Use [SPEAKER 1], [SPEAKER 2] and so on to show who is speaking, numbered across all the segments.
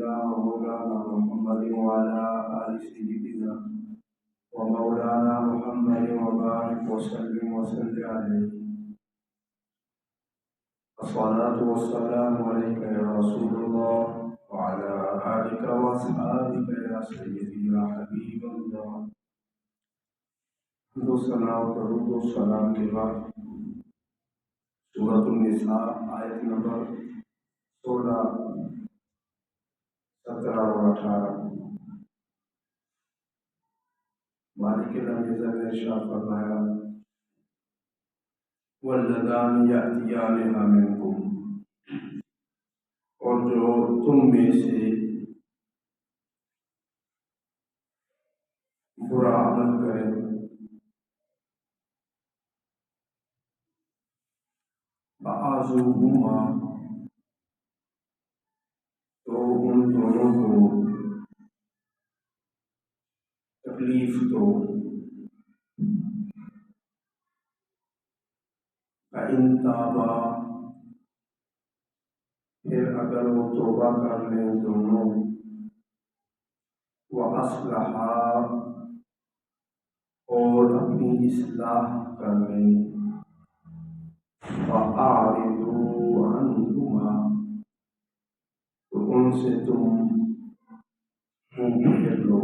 [SPEAKER 1] سيدنا ومولانا محمد وعلى آل سيدنا ومولانا محمد وبارك وسلم عليه. الصلاة والسلام عليك يا رسول الله وعلى آلك وأصحابك يا سيدي يا حبيب الله. حمد و ثنا و درود و سلام کے بعد سورۃ النساء آیت نمبر 16، 17 اور 18 مالک العزت نے ارشاد فرمایا واللذان یأتیانها منکم، اور جو تم میں سے برا عمل کریں فآذوہما، تو ان دونوں کو تکلیف دو. فإن تابا، پھر اگر وہ توبہ کر لیں دونوں، وأصلحا، اور اپنی اصلاح کر لیں، فأعرضوا عنہما، تو ان سے تم منہ پھیر لو.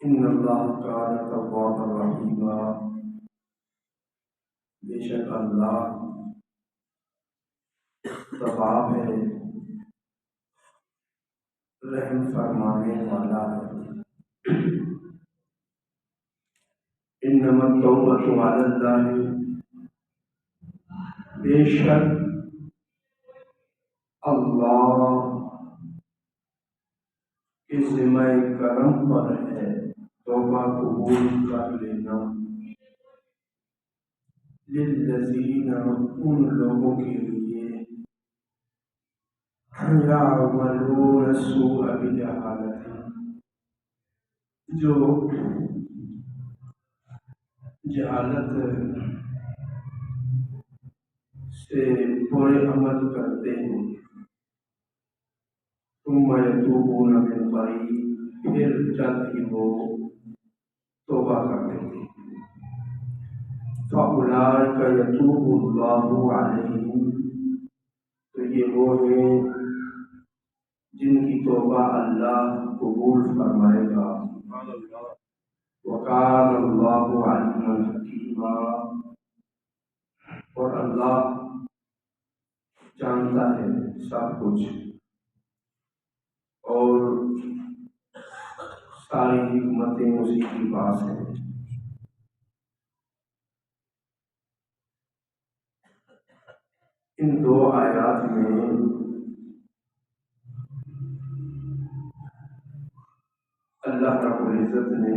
[SPEAKER 1] ان اللہ کان توابا رحیما، بے شک اللہ تواب ہے، رحم فرمانے والا ہے. انما التوبۃ علی اللہ، بے شک اللہ کے ذمہ کرم پر ہے توبہ قبول کر لینا. للذین، ان لوگوں کے لیے، یعملون السوء بجہالۃ، جو جہالت سے برے عمل کرتے ہیں. ثم یتوبون من قریب، پھر جلد ہی وہ توبہ کر دیتے ہیں. فأولئک یتوب اللہ علیہم، تو یہ وہ ہیں جن کی توبہ اللہ قبول فرمائے گا. وکان اللہ علیما حکیما، اور اللہ جانتا ہے سب کچھ، اور ساری حکمتیں اسی کے پاس ہیں. ان دو آیات میں اللہ رب العزت نے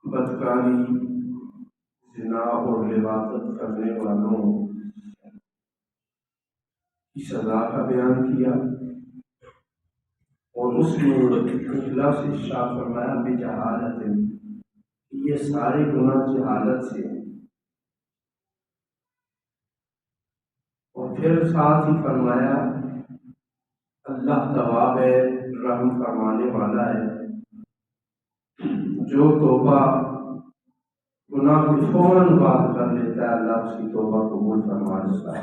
[SPEAKER 1] بدکاری، زنا اور لواطت کرنے والوں کی سزا کا بیان کیا، اور اس میں اخلاص سے ارشاد فرمایا بجہالت، یہ سارے گناہ جہالت سے ہیں. اور پھر ساتھ ہی فرمایا اللہ تواب ہے، رحم فرمانے والا ہے. جو توبہ گناہ کی فوراً بات کر لیتا ہے اللہ اس کی توبہ قبول فرما لیتا ہے.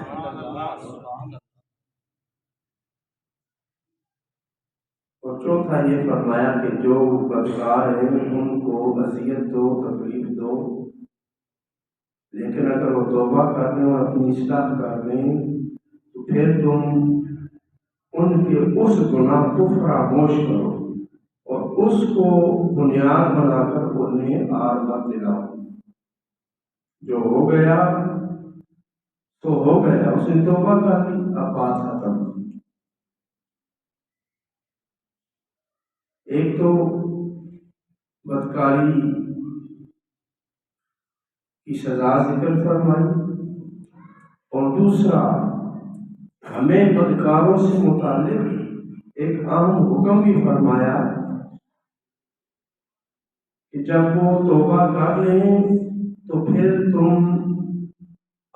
[SPEAKER 1] اور چوتھا یہ فرمایا کہ جو بدکار ہیں ان کو اذیت دو، تکلیف دو، لیکن اگر وہ توبہ کر لیں اور اپنی اصلاح کر لیں تو پھر تم ان کے اس گناہ کو فراموش کرو اور اس کو بنیاد بنا کر انہیں آر مت دلاؤ. جو ہو گیا تو ہو گیا، اس نے توبہ کر لی، اب بات ختم. ایک تو بدکاری کی سزا ذکر فرمائی، اور دوسرا ہمیں بدکاروں سے متعلق ایک اہم حکم بھی فرمایا کہ جب وہ توبہ کر لیں تو پھر تم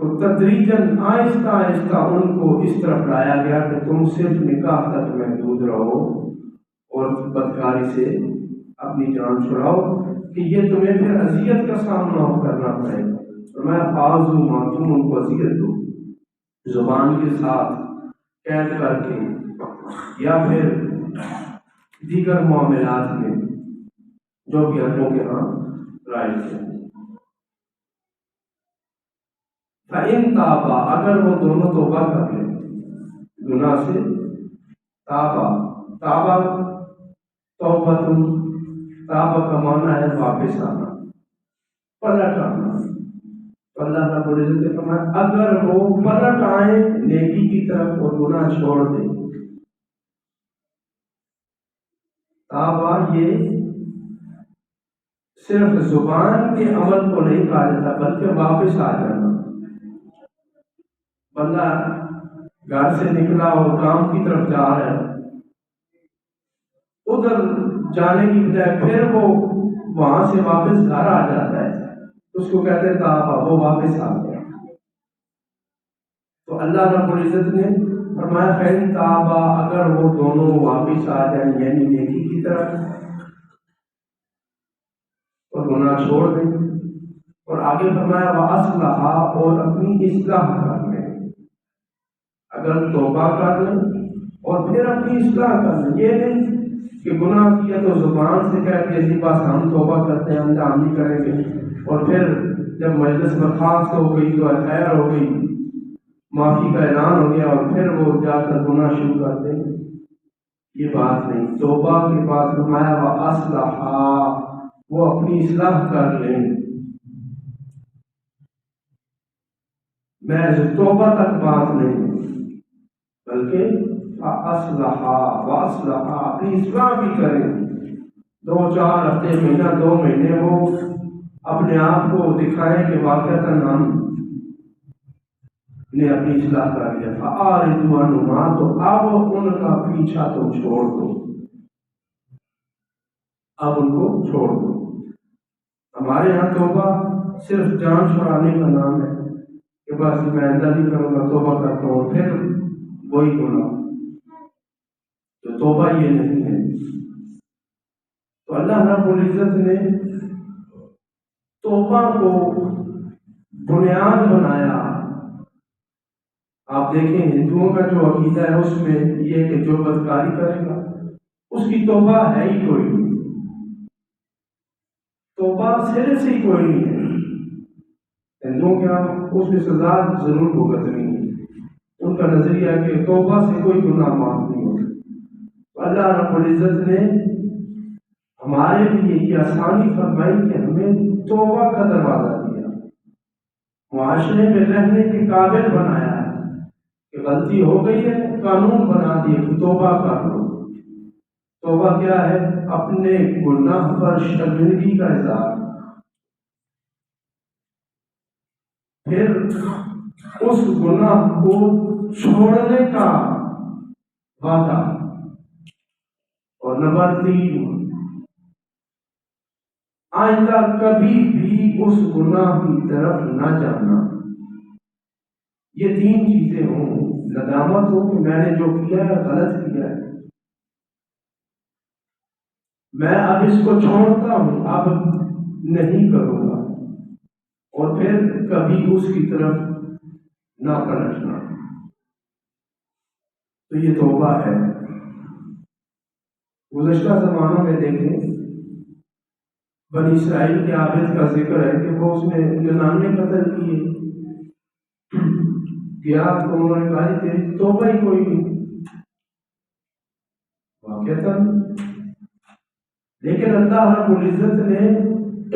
[SPEAKER 1] تو تدریجاً آہستہ آہستہ ان کو اس طرف لایا گیا کہ تم صرف نکاح تک محدود رہو اور بدکاری سے اپنی جان چھڑاؤ، کہ یہ تمہیں پھر اذیت کا سامنا کرنا پڑے گا۔ اور میں فاضو ماں، تم ان کو اذیت دو زبان کے ساتھ، قید کر کے، یا پھر دیگر معاملات میں جو بھی حقوں کے ہاں رائج ہے۔ فَإِن تابا، اگر وہ دونوں توبہ کر لیں گناہ سے، تابا توبۃ، تابہ کا معنی ہے واپس آنا، پلٹ آنا۔ تو اللہ رب العزت نے فرمایا اگر وہ پلٹ آئیں نیکی کی طرف اور گناہ چھوڑ دیں، تابہ یہ صرف زبان کے عمل کو نہیں کہا جاتا بلکہ واپس آ جانا۔ بندہ گھر سے نکلا اور کام کی طرف جا رہا ہے، ادھر جانے کی بجائے پھر وہ وہاں سے واپس گھر آ جاتا ہے، اس کو کہتے ہیں تابہ، وہ واپس آ گیا۔ تو اللہ رب العزت نے فرمایا فَإِن تابا، اگر وہ دونوں واپس آ جائیں یعنی نیکی کی طرف اور گناہ چھوڑ دیں، اور آگے فرمایا وَأَصْلَحَا، اور اپنی اصلاح کر لیں۔ اگر توبہ کر لیں اور پھر اپنی اصلاح کر لیں، یہ نہیں کہ گناہ کیا تو زبان سے کہہ کے اسی بات ہم توبہ کرتے ہیں، ہم کام نہیں کریں گے، اور پھر جب مجلس برخاست ہو گئی تو خیر ہو گئی، معافی کا اعلان ہو گیا اور پھر وہ جا کر گناہ شروع کر دیں، یہ بات نہیں۔ توبہ کے بعد فرمایا وَأَصْلَحَا، وہ اپنی اصلاح کر لیں۔ محض توبہ تک بات نہیں بلکہ وَأَصْلَحَا، اپنی اصلاح بھی کریں۔ 2-4 ہفتے، مہینہ، 2 مہینے وہ اپنے آپ کو دکھائیں کہ واقعتاً ہم نے اپنی اصلاح کر لیا۔ فَأَعْرِضُوا عَنْهُمْ، تو اب ان کا پیچھا تم چھوڑ دو، اب ان کو چھوڑ دو۔ ہمارے یہاں توبہ صرف جان چھڑانے کا نام ہے کہ بس میں آئندہ نہیں کروں گا، توبہ کرتا ہوں، پھر وہی گناہ، تو توبہ یہ نہیں ہے۔ تو اللہ رب العزت نے توبہ کو بنیاد بنایا۔ آپ دیکھیں ہندوؤں کا جو عقیدہ ہے اس میں یہ کہ جو بدکاری کرے گا اس کی توبہ ہے ہی کوئی نہیں، توبہ سرے سے ہی کوئی نہیں ہے۔ ہندوؤں کے یہاں اس میں سزا ضرور بھگتنی ہے، ان کا نظریہ ہے کہ توبہ سے کوئی گناہ معاف نہیں ہوتا۔ تو اللہ رب العزت نے ہمارے لیے یہ آسانی فرمائی کہ ہمیں توبہ کا دروازہ دیا، معاشرے میں رہنے کے قابل بنایا ہے کہ غلطی ہو گئی ہے، قانون بنا دیا کہ توبہ کر لو۔ توبہ کیا ہے؟ اپنے گناہ پر شرمندگی کا اظہار، پھر اس گناہ کو چھوڑنے کا وعدہ، اور نمبر 3 آئندہ کبھی بھی اس گناہ کی طرف نہ جانا۔ یہ 3 چیزیں ہوں، ندامت ہو کہ میں نے جو کیا ہے غلط کیا ہے، میں اب اس کو چھوڑتا ہوں، اب نہیں کروں گا، اور پھر کبھی اس کی طرف نہ پلٹنا، تو یہ توبہ ہے۔ گزشتہ زمانوں میں دیکھیں بنی اسرائیل کے عابد کا ذکر ہے کہ وہ اس نے 99 قتل کیے، کیا تو انہوں نے کہا تیری توبہ ہی کوئی نہیں، واقعتاً۔ لیکن اللہ رب العزت نے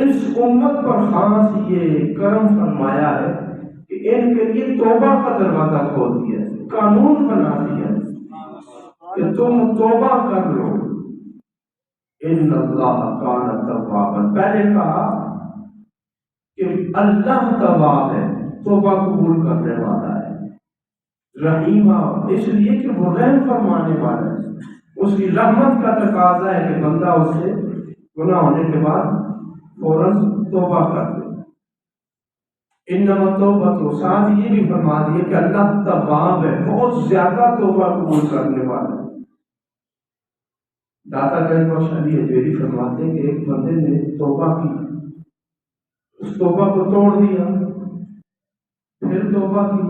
[SPEAKER 1] اس امت پر خاص یہ کرم فرمایا ہے کہ ان کے لیے توبہ کا دروازہ کھول دیا، قانون بنا دیا کہ تم توبہ کر لو۔ ان اللہ کان توابا، پہلے کہا کہ اللہ تواب ہے، توبہ قبول کرنے والا ہے، رحیمہ، اس لیے کہ وہ رحم فرمانے والا ہے، اس کی رحمت کا تقاضا ہے کہ بندہ اس سے گناہ ہونے کے بعد فوراً توبہ کر دے۔ انما التوبۃ، ساتھ یہ بھی فرما دیا کہ اللہ تواب ہے، بہت زیادہ توبہ قبول کرنے والا ہے۔ داتا گنج بخش علی حجویری فرماتے ہیں کہ ایک بندے نے توبہ کی، اس توبہ کو توڑ دیا، پھر توبہ کی،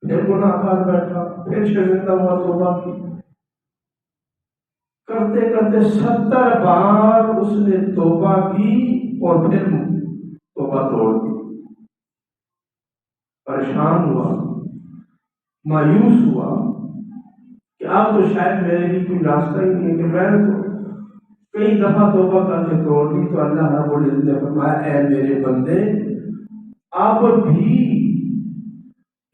[SPEAKER 1] پھر گناہ کار بیٹھا، پھر شرمندہ ہوا، توبہ کی، کرتے کرتے 70 بار اس نے توبہ کی اور پھر توبہ توڑ دی۔ پریشان ہوا، مایوس ہوا کہ اب تو شاید میرے لیے کوئی راستہ ہی نہیں ہے، کہ میں نے تو کئی دفعہ توبہ کر کے توڑ دی۔ تو اللہ رب العزت نے فرمایا اے میرے بندے، اب بھی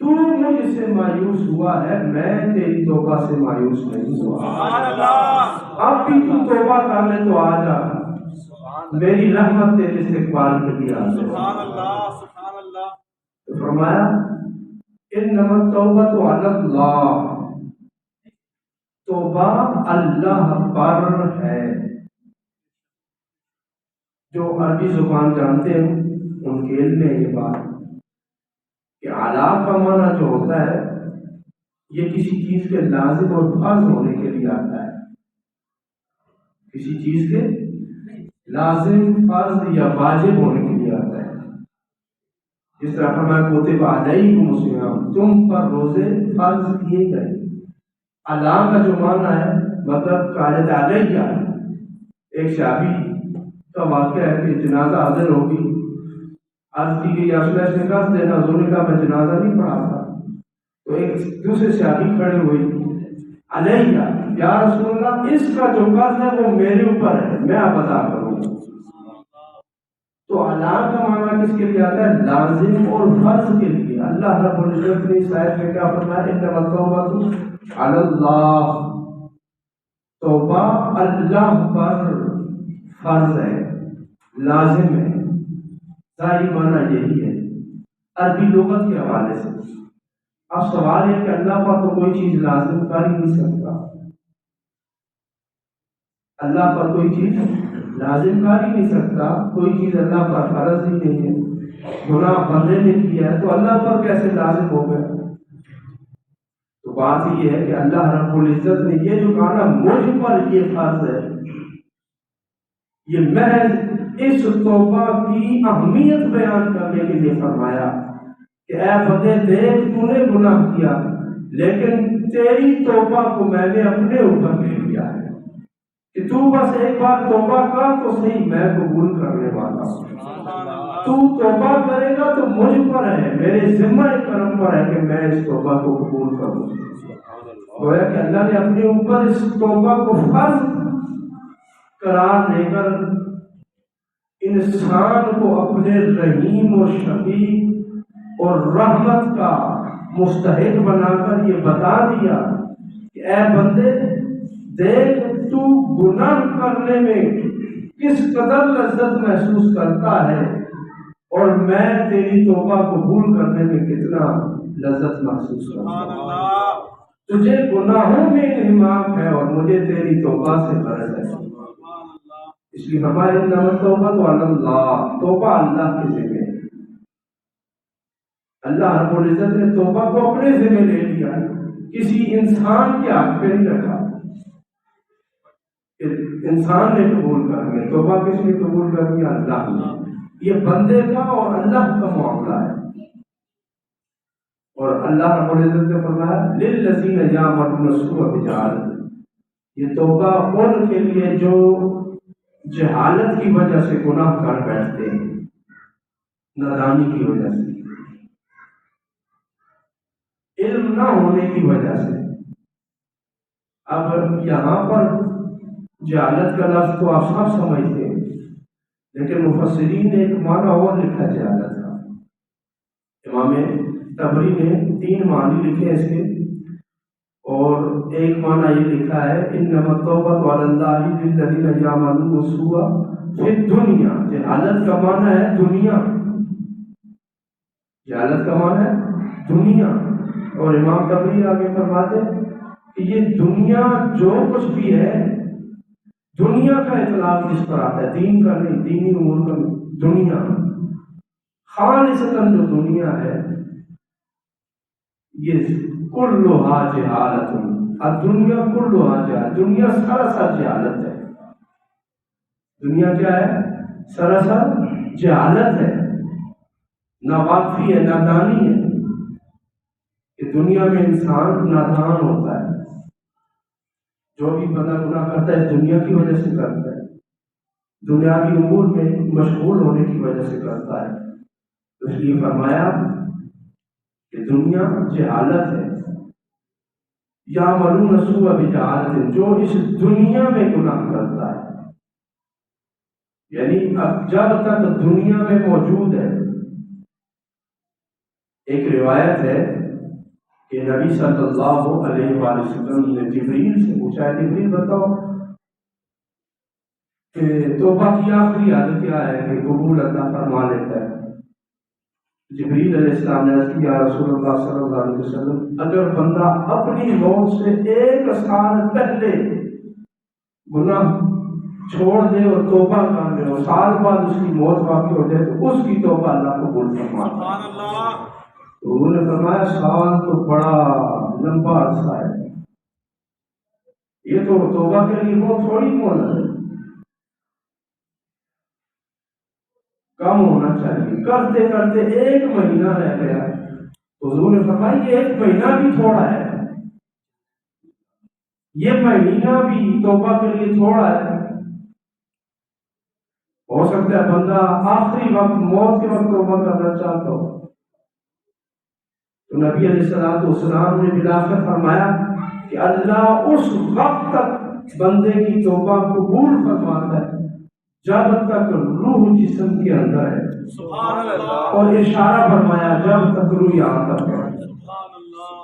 [SPEAKER 1] تو مجھ سے مایوس ہوا ہے، میں تیری توبہ سے مایوس نہیں ہوا۔ اب بھی تو توبہ کر لے تو آ جا، میری رحمت تیرے استقبال کے لیے آ جائے۔ تو فرمایا انما التوبۃ علی اللہ، توبہ اللہ پر ہے۔ جو عربی زبان جانتے ہیں ان کے علم میں یہ بات کہ علا کا معنی جو ہوتا ہے یہ کسی چیز کے لازم اور فرض ہونے کے لیے آتا ہے، کسی چیز کے لازم، فرض یا واجب ہونے کے لیے آتا ہے۔ جس طرح فرمایا کتب علیکم الصیام، تم پر روزے فرض کیے گئے۔ علا کا جو معنی ہے مطلب قالت علیہ، ایک صحابی کا واقعہ ہے کہ جنازہ حاضر ہوگی، عرض کی گئی رسول اللہ نے کہا دینا، حضور نے کہا میں جنازہ نہیں پڑھا تھا۔ تو ایک دوسرے صحابی کھڑے ہوئے، علیہ یا رسول اللہ، اس کا جو قرض ہے وہ میرے اوپر ہے، میں اب ادا کروں گا۔ تو علا کا معنی کس کے لیے آتا ہے؟ لازم اور فرض کے لیے۔ اللہ رب العزت نے اس آیت میں کیا فرمایا؟ انما التوبۃ علی اللہ، توبہ اللہ پر فرض ہے، لازم ہے۔ ظاہری معنی یہی ہے عربی لغت کے حوالے سے۔ اب سوال ہے کہ اللہ پر تو کوئی چیز لازم کر ہی نہیں سکتا، اللہ پر کوئی چیز لازم کر ہی نہیں سکتا، کوئی چیز اللہ پر فرض ہی نہیں ہے۔ گناہ بندے نے کیا ہے تو اللہ پر کیسے لازم ہو گیا؟ تو بات یہ ہے کہ اللہ رب العزت نے یہ جو کہا نا مجھ پر یہ فرض ہے، یہ محض اس توبہ کی اہمیت بیان کرنے کے لیے فرمایا کہ اے بندے دیکھ، تو نے گناہ کیا لیکن تیری توبہ کو میں نے اپنے اوپر لے لیا ہے کہ تو بس ایک بار توبہ کر تو صحیح، میں قبول کرنے والا ہوں۔ تو توبہ کرے گا تو مجھ پر ہے، میرے ذمہ کرم پر ہے کہ میں اس توبہ کو قبول کروں۔ گویا کہ اللہ نے اپنے اوپر اس توبہ کو فرض قرار دے کر انسان کو اپنے رحیم و شفیق اور رحمت کا مستحق بنا کر یہ بتا دیا کہ اے بندے دیکھ، تو گناہ کرنے میں کس قدر لذت محسوس کرتا ہے اور میں تیری توبہ قبول کرنے میں کتنا لذت محسوس کرتا ہوں۔ تجھے گناہوں میں انہماک ہے اور مجھے تیری توبہ سے غرض ہے۔ اس لیے ہمارے انما التوبۃ علی اللہ، توبہ اللہ کے ذمہ ہے۔ اللہ رب العزت نے توبہ کو اپنے ذمہ لے لیا، کسی انسان کے حق پہ نہیں رکھا۔ انسان نے قبول کرنی ہے توبہ، کس نے قبول کرنی ہے؟ اللہ نے۔ یہ بندے کا اور اللہ کا معاملہ ہے۔ اور اللہ رب العزت نے فرمایا للذین یعملون السوء بجہالۃ، یہ توبہ ان کے لیے جو جہالت کی وجہ سے گناہ کر بیٹھتے ہیں، نادانی کی وجہ سے، علم نہ ہونے کی وجہ سے۔ اب یہاں پر جہالت کا لفظ تو آپ سب سمجھتے ہیں، لیکن مفسرین نے ایک معنی اور لکھا جہالت کا۔ امام طبری نے 3 معنی لکھے اس کے، اور ایک معنی یہ لکھا ہے انما التوبۃ علی اللہ للذین یعملون السوء فی الدنیا۔ جہالت کا معنی ہے دنیا، جہالت کا معنی ہے دنیا۔ اور امام طبری آگے فرماتے ہیں کہ یہ دنیا جو کچھ بھی ہے، دنیا کا اطلاق جس پر آتا ہے، دین کا نہیں، دینی امور کا نہیں، دنیا خالصتاً جو دنیا ہے یہ کلھا جہالت، الدنیا کلھا جہالت، دنیا سراسر جہالت ہے۔ دنیا کیا ہے؟ سراسر جہالت ہے، نہ واقفی ہے، نادانی ہے۔ کہ دنیا میں انسان نادان ہوتا ہے، جو بھی بندہ گناہ کرتا ہے اس دنیا کی وجہ سے کرتا ہے، دنیاوی امور میں مشغول ہونے کی وجہ سے کرتا ہے۔ اس لیے فرمایا کہ دنیا جہالت ہے، یعملون السوء بجہالت، جو اس دنیا میں گناہ کرتا ہے، یعنی اب جب تک دنیا میں موجود ہے۔ ایک روایت ہے کہ نبی صلی اللہ علیہ وآلہ وسلم نے جبریل سے پوچھا، جبریل بتاؤ کہ توبہ کی آخری حد کیا ہے کہ قبول اللہ فرما لیتا ہے؟ جبریل علیہ السلام نے عرض کی، یا رسول اللہ صلی اللہ علیہ وسلم، اگر بندہ اپنی موت سے 1 سال پہلے گناہ چھوڑ دے اور توبہ کر لے اور سال بعد اس کی موت واقع ہو جائے تو اس کی توبہ اللہ قبول فرماتا ہے۔ تو انہوں نے فرمایا سال تو بڑا لمبا عرصہ ہے، یہ تو توبہ کے لیے بہت تھوڑی مہلت ہے، کم ہونا چاہیے۔ کرتے کرتے 1 مہینہ رہ گیا تو حضور نے فرمایا یہ 1 مہینہ بھی تھوڑا ہے، یہ مہینہ بھی توبہ کے لیے تھوڑا ہے۔ ہو سکتا ہے بندہ آخری وقت موت کے وقت توبہ کرنا چاہتا ہو، تو نبی علیہ الصلوۃ والسلام نے بالآخر فرمایا کہ اللہ اس وقت تک بندے کی توبہ قبول فرماتا ہے جب تک روح جسم کے اندر ہے، سبحان اللہ، اور اشارہ فرمایا جب تک روح یہاں تک ہے، سبحان اللہ،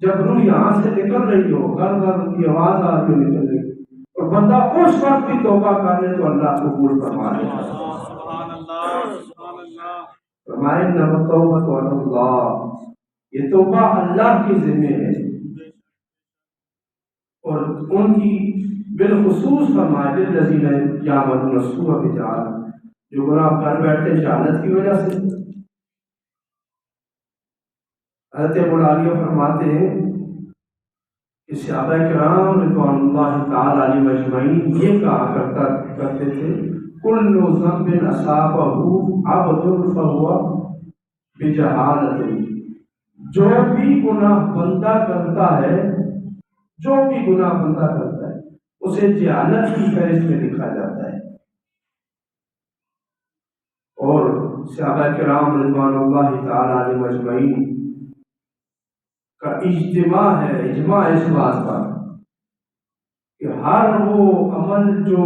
[SPEAKER 1] جب روح یہاں سے نکل رہی ہو، گھر گھر کی آواز آ رہی ہو نکل رہی ہو، اور بندہ اس وقت بھی توبہ کر لے تو اللہ قبول فرما لے، سبحان اللہ، سبحان اللہ۔ فرمائے انما التوبۃ علی اللہ، یہ توبہ اللہ کے ذمہ ہے، اور ان کی بالخصوص فرمائے للذین یعملون السوء بجہالۃ، جو گناہ کر بیٹھتے جہالت کی وجہ سے۔ حضرت ابو العالیہ فرماتے ہیں کہ صحابہ کرام رضوان اللہ تعالی علیہم اجمعین یہ کہا کرتے تھے، کل ذنب اصابہ عبد فہو بجہالۃ، جو بھی گناہ بندہ کرتا ہے، جو بھی گناہ بندہ کرتا ہے اسے جہالت کی فہرست میں لکھا جاتا ہے۔ اور صحابہ کرام رضوان اللہ تعالی علیہم اجمعین کا اجتماع ہے، اجماع اس بات پر کہ ہر وہ عمل جو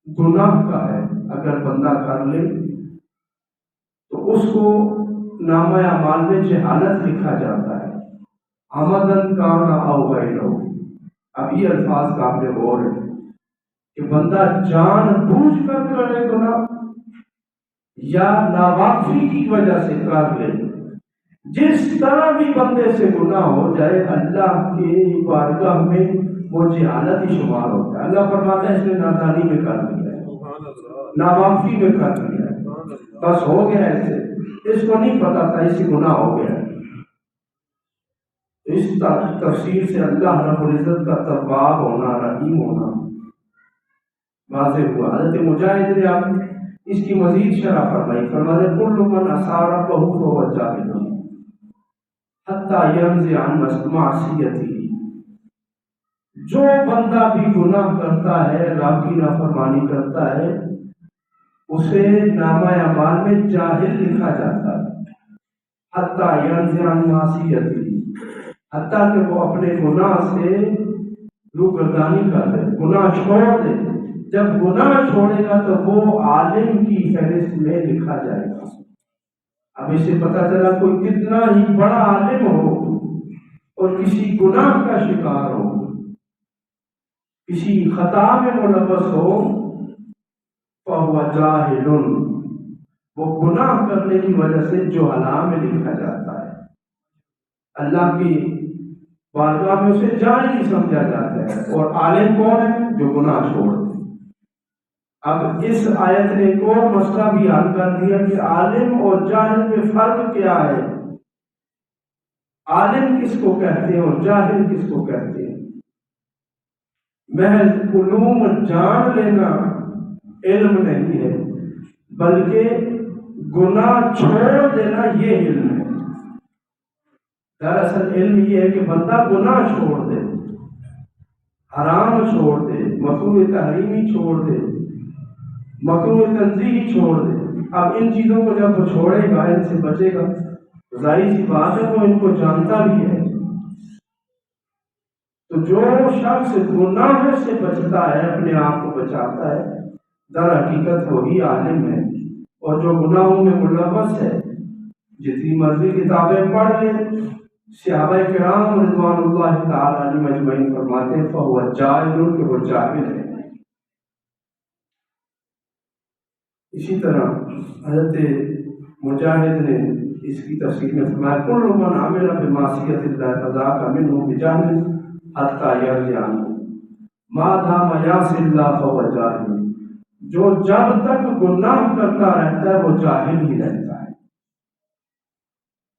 [SPEAKER 1] گناہ کا ہے اگر بندہ کر لے تو اس کو نامہ اعمال میں جہالت لکھا جاتا ہے، عمدن کان او غیرہ۔ اب یہ الفاظ قابل غور ہے کہ بندہ جان بوجھ کر کرے گناہ یا ناواقفی کی وجہ سے کر لے، جس طرح بھی بندے سے گناہ ہو جائے اللہ کے بارگاہ میں وہ جہالت ہی شمار ہوتا ہے۔ اللہ فرماتا ہے اس نے نادانی میں کر لیا ہے، ناواقفی میں کر لیا ہے، بس ہو گیا ایسے، اس کو نہیں پتا تھا اس سے گناہ ہو گیا۔ اس تفسیر سے اللہ رب العزت کا تواب ہونا، رحیم ہونا واضح ہوا۔ حضرت مجاہد نے آپ اس کی مزید شرح فرمائی، فرماتے کل من عصى ربه فهو جاہل حتی ينزع عن معصیته، جو بندہ بھی گناہ کرتا ہے، رب کی نافرمانی کرتا ہے، اسے نامہ اعمال میں جاہل لکھا جاتا ہے، حتی ينزع عن معصیته، حتیٰ کہ وہ اپنے گناہ سے روگردانی کر دے، گناہ چھوڑ دے۔ جب گناہ چھوڑے گا تو وہ عالم کی فہرست میں لکھا جائے گا۔ اب اسے پتہ چلا کوئی کتنا ہی بڑا عالم ہو اور کسی گناہ کا شکار ہو، کسی خطا میں ملوث ہو، فَهُوَ جَاهِلٌ، وہ گناہ کرنے کی وجہ سے جہلا میں لکھا جاتا ہے، اللہ کی بارگاہ میں اسے جاہل نہیں سمجھا جاتا ہے۔ اور عالم کون ہے؟ جو گناہ چھوڑ دے۔ اب اس آیت نے ایک اور مسئلہ بھی حل کر دیا کہ عالم اور جاہل میں فرق کیا ہے، عالم کس کو کہتے ہیں اور جاہل کس کو کہتے ہیں۔ محض علوم جان لینا علم نہیں ہے، بلکہ گناہ چھوڑ دینا یہ علم ہے۔ دراصل علم یہ ہے کہ بندہ گناہ چھوڑ دے، حرام چھوڑ دے، مکروہ تحریمی چھوڑ دے، مکروہ تنزیہی چھوڑ دے۔ اب ان چیزوں کو جب وہ چھوڑے گا، ان سے بچے گا، ظاہر سی بات ہے وہ ان کو جانتا بھی ہے۔ تو جو شخص گناہ سے بچتا ہے، اپنے آپ کو بچاتا ہے، در حقیقت وہی عالم ہے۔ اور جو گناہوں میں ملوث ہے، جتنی مرضی کتابیں پڑھ لے، صحابہ کرام رضوان اللہ تعالی علیہم اجمعین فرماتے ہیں فَهُوَ جَاهِلٌ کہ وہ جاہل ہے۔ اسی طرح حضرت مجاہد نے اس کی تفسیر میں فرمایا كُلُّ مَنْ عَمِلَ بِمَعْصِيَةِ اللَّهِ فَذَاكَ مِنْهُ بِجَهْلٍ حَتَّى يَرْجِعَ عَنْهُ مَا دَامَ يَعْصِي اللَّهَ فَهُوَ جَاهِلٌ۔ جو جب تک گناہ کرتا رہتا ہے وہ جاہل ہی رہتا ہے،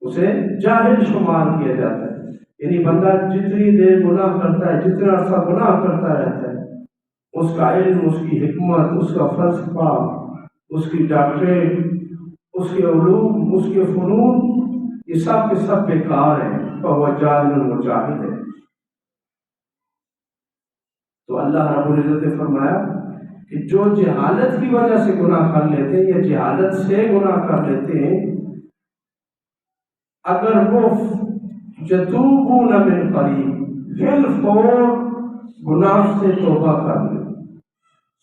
[SPEAKER 1] اسے جاہل شمار کیا جاتا ہے۔ یعنی بندہ جتنی دیر گناہ کرتا ہے، جتنا عرصہ گناہ کرتا رہتا ہے، اس کا علم، اس کی حکمت، اس کا فلسفہ، اس کی ڈاکٹریٹ، اس کے علوم، اس کے فنون، یہ سب کے سب بیکار ہیں۔ فَهُوَ جَاهِلٌ وہ جاہل ہے۔ تو اللہ رب العزت نے فرمایا کہ جو جہالت کی وجہ سے گناہ کر لیتے ہیں یا جہالت سے گناہ کر لیتے ہیں، اگر وہ یتوبون من قریب بالفور گناہ سے توبہ کر لیں،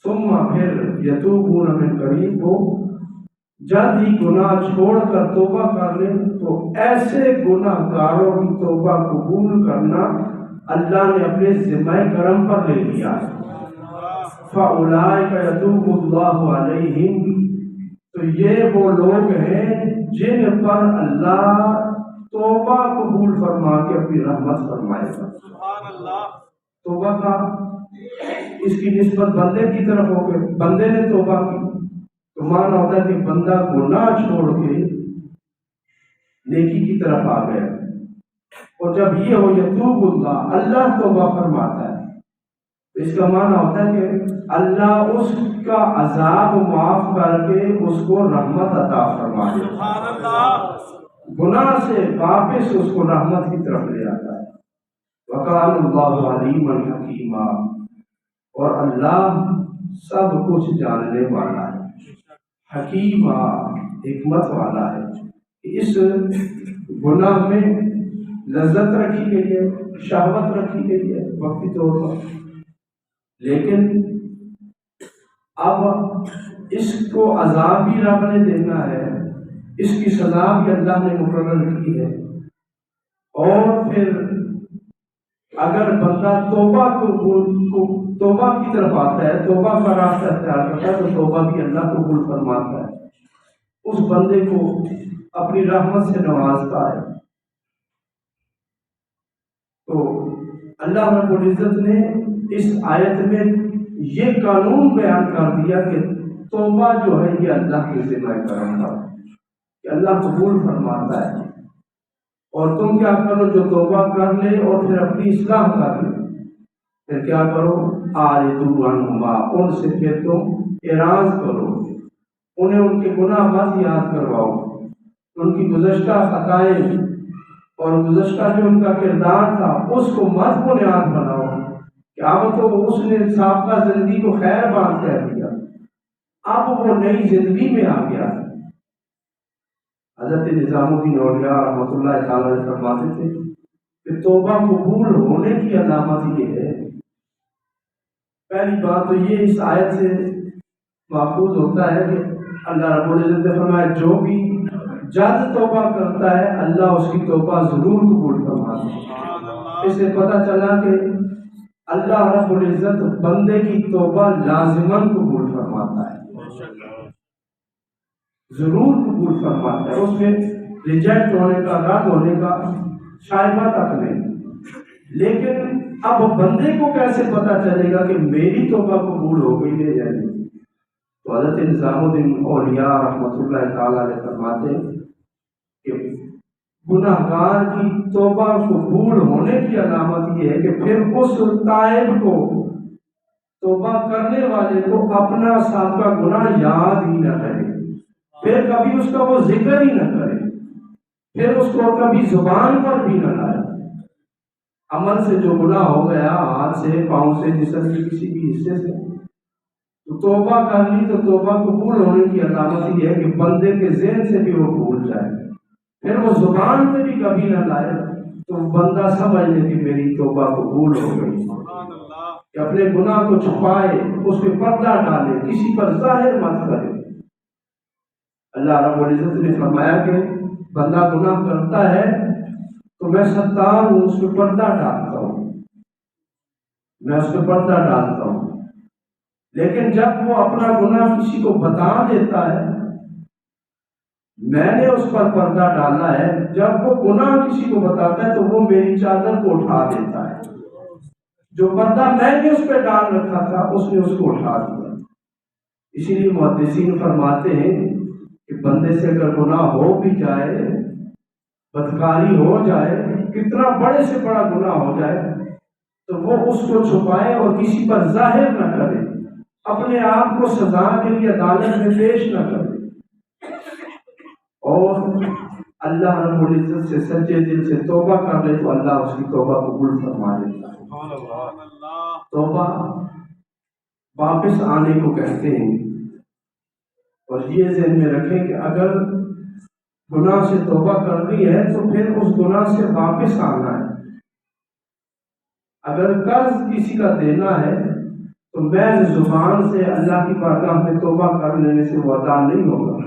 [SPEAKER 1] ثم پھر یتوبون من قریب وہ جلد ہی گناہ چھوڑ کر توبہ کر لیں، تو ایسے گناہ گاروں کی توبہ قبول کرنا اللہ نے اپنے ذمہ کرم پر لے لیا۔ فَأُولَٰئِكَ يَتُوبُ اللَّهُ عَلَيْهِمْ تو یہ وہ لوگ ہیں جن پر اللہ توبہ قبول فرما کے اپنی رحمت فرمائے گا۔ سبحان اللہ۔ توبہ کا اس کی نسبت بندے کی طرف ہو گئے، بندے نے توبہ کی تو معنی ہوتا ہے کہ بندہ گناہ چھوڑ کے نیکی کی طرف آ گیا، اور جب یہ ہو یتوب اللہ، اللہ توبہ فرماتا ہے، تو اس کا معنی ہوتا ہے کہ اللہ اس کا عذاب معاف کر کے اس کو رحمت عطا فرما دے۔ سبحان اللہ۔ گناہ سے واپس اس کو رحمت کی طرف لے آتا ہے۔ وَقَالَ اللَّهُ عَلِيمًا حَكِيمًا اور اللہ سب کچھ جاننے والا ہے، حکیمہ حکمت والا ہے۔ اس گناہ میں لذت رکھی گئی ہے، شہوت رکھی گئی ہے وقتی طور پر، لیکن اب اس کو عذاب بھی رب نے دینا ہے، اس کی سزا بھی اللہ نے مقرر کی ہے۔ اور پھر اگر بندہ توبہ کی طرف آتا ہے، توبہ کا راستہ اختیار کرتا ہے، تو توبہ بھی اللہ قبول فرماتا ہے، اس بندے کو اپنی رحمت سے نوازتا ہے۔ تو اللہ رب العزت نے اس آیت میں یہ قانون بیان کر دیا کہ توبہ جو ہے یہ اللہ کے ذمہ کرم ہے کہ اللہ قبول فرماتا ہے، اور تم کیا کرو جو توبہ کر لے اور پھر اپنی اصلاح کر لے، پھر کیا کرو اعرضوا عنہما ان سے پھر تم اعراض کرو، انہیں ان کے گناہ مت یاد کرواؤ، ان کی گزشتہ خطائیں اور گزشتہ جو ان کا کردار تھا اس کو مت بنیاد بناؤ کہ اب تو اس نے سابقہ زندگی کو خیر بات کہہ دیا، اب وہ نئی زندگی میں آ گیا۔ حضرت نظام الدین اولیاء رحمۃ اللہ تعالی علیہ فرماتے تھے کہ توبہ قبول ہونے کی علامت یہ ہے، پہلی بات تو یہ اس آیت سے محفوظ ہوتا ہے کہ اللہ رب العزت نے فرمایا جو بھی جلد توبہ کرتا ہے اللہ اس کی توبہ ضرور قبول فرماتا ہے۔ اس سے پتہ چلا کہ اللہ رب العزت بندے کی توبہ لازماً قبول فرماتا ہے، ضرور قبول فرماتا ہے، اس میں ریجیکٹ ہونے کا، رد ہونے کا شائبہ تک نہیں۔ لیکن اب بندے کو کیسے پتہ چلے گا کہ میری توبہ قبول ہو گئی ہے یا نہیں؟ تو حضرت نظام الدین اولیاء رحمۃ اللہ تعالیٰ علیہ فرماتے ہیں کہ گناہ گار کی توبہ قبول ہونے کی علامت یہ ہے کہ پھر اس تائب کو، توبہ کرنے والے کو اپنا سابقہ گناہ یاد ہی نہ رہے، پھر کبھی اس کا وہ ذکر ہی نہ کرے، پھر اس کو کبھی زبان پر بھی نہ لائے۔ عمل سے جو گناہ ہو گیا، ہاتھ سے، پاؤں سے، جسم کے کسی بھی حصے سے، تو توبہ کر لی تو توبہ قبول ہونے کی علامت یہ ہے کہ بندے کے ذہن سے بھی وہ بھول جائے، پھر وہ زبان پہ بھی کبھی نہ لائے، تو بندہ سمجھ لے کہ میری توبہ قبول ہو گئی، کہ اپنے گناہ کو چھپائے، اس پہ پردہ ڈالے، کسی پر ظاہر مت کرے۔ اللہ رب العزت نے فرمایا کہ بندہ گناہ کرتا ہے تو میں ستار ہوں، اس پہ پردہ ڈالتا ہوں، میں اس پہ پردہ ڈالتا ہوں، لیکن جب وہ اپنا گناہ کسی کو بتا دیتا ہے، میں نے اس پر پردہ ڈالا ہے، جب وہ گناہ کسی کو بتاتا ہے تو وہ میری چادر کو اٹھا دیتا ہے، جو پردہ میں نے اس پہ ڈال رکھا تھا اس نے اس کو اٹھا دیا۔ اسی لیے محدثین فرماتے ہیں کہ بندے سے اگر گناہ ہو بھی جائے، بدکاری ہو جائے، کتنا بڑے سے بڑا گناہ ہو جائے، تو وہ اس کو چھپائے اور کسی پر ظاہر نہ کرے، اپنے آپ کو سزا کے لیے عدالت میں پیش نہ کرے، اور اللہ رب العزت سے سچے دل سے توبہ کر لے تو اللہ اس کی توبہ قبول فرما لیتا ہے۔ توبہ واپس آنے کو کہتے ہیں، اور یہ ذہن میں رکھیں کہ اگر گناہ سے توبہ کرنی ہے تو پھر اس گناہ سے واپس آنا ہے۔ اگر قرض کسی کا دینا ہے تو محض زبان سے اللہ کی بارگاہ میں توبہ کر لینے سے وہ ادا نہیں ہوگا،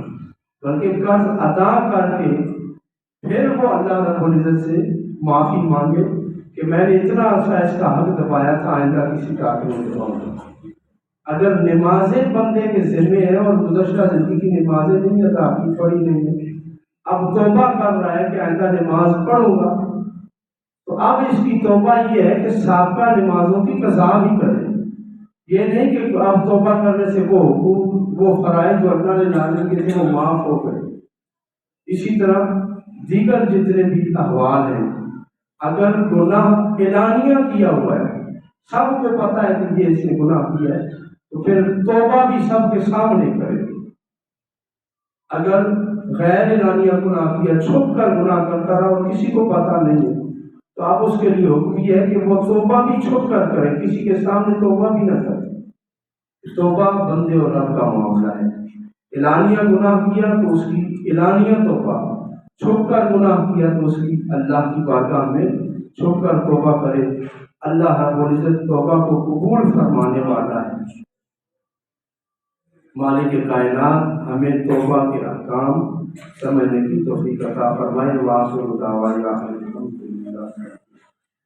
[SPEAKER 1] بلکہ قرض ادا کر کے پھر وہ اللہ رب العزت سے معافی مانگے کہ میں نے اتنا عرصہ اس کا حق دبایا تھا، آئندہ کسی کا حق نہیں دباؤں گا۔ اگر نمازیں بندے کے ذمے ہیں اور گزشتہ زندگی نمازیں نہیں ادا کی، پڑھی نہیں ہے، اب توبہ کر رہا ہے کہ آئندہ نماز پڑھوں گا، تو اب اس کی توبہ یہ ہے کہ سابقہ نمازوں کی قضا بھی کرے، یہ نہیں کہ اب توبہ کرنے سے وہ حقوق، وہ فرائض جو اللہ نے لازم کیے تھے وہ معاف ہو گئے۔ اسی طرح دیگر جتنے بھی احوال ہیں، اگر گناہ اعلانیہ کیا ہوا ہے، سب کو پتہ ہے کہ یہ اس نے گناہ کیا ہے، تو پھر توبہ بھی سب کے سامنے کرے۔ اگر غیر اعلانیہ گناہ کیا، چھپ کر گناہ کرتا رہا اور کسی کو پتہ نہیں ہے، تو اب اس کے لیے حکم یہ ہے کہ وہ توبہ بھی چھپ کر کرے، کسی کے سامنے توبہ بھی نہ کرے۔ توبہ بندے اور رب کا معاملہ ہے۔ اعلانیہ گناہ کیا تو اس کی اعلانیہ توبہ، چھپ کر گناہ کیا تو اس کی اللہ کی بارگاہ میں چھپ کر توبہ کرے۔ اللہ رب العزت توبہ کو قبول فرمانے والا ہے۔ مالک کائنات ہمیں توبہ کے احکام سمجھنے کی توفیق عطا فرمائے۔ وآخر دعوانا